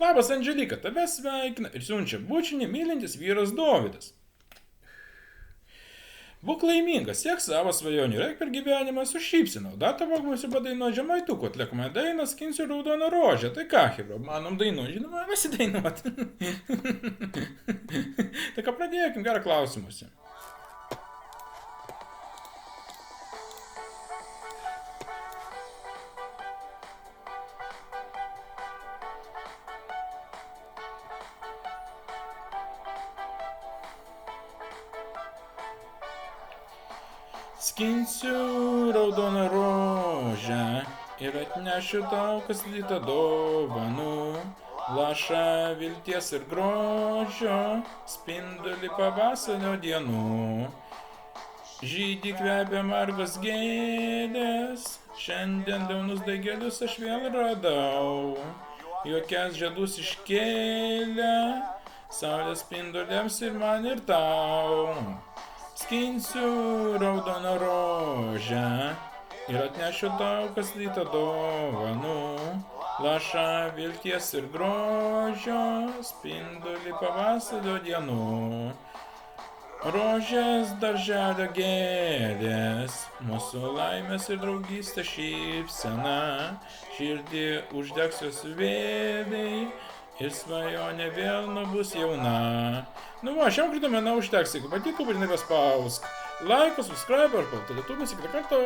Labas, Andželika, tave sveikina ir siunčia bučinį mylintis vyras Dovydas. Būk laimingas, siek savo svajonių, reik per gyvenimą su šypsena. Dar tavo būsiu padainuoti žemaituku, atliekame dainą, skinsiu raudoną rožę. Tai ką, Hebro, manom dainu, žinoma, nesidainuot. Tai ką pradėkim, gerą klausimuose. Skinsiu raudoną rožę ir atnešiu tau kasdytą dovanų. Lašą vilties ir grožio, spindulį pavasario dienų. Žydi kvepia margos gėlės, šiandien jaunus daigelius aš vėl radau. Jokias žiedus iškėlę, saulės spinduliams ir man ir tau. Skinsiu raudoną rožę ir atnešiu tau kasdytą dovanų. Lašą vilties ir grožio, spindulį pavasario dienų. Rožės darželio gėlės, mūsų laimės ir draugystė šypsena. Širdį uždegs jos vėliai ir svajonė vėl bus jauna. Nu va, šiam kartą manau užteks, jeigu patiko, būtinai paspausk laiką, subscribe ar paltą YouTube, iki karto.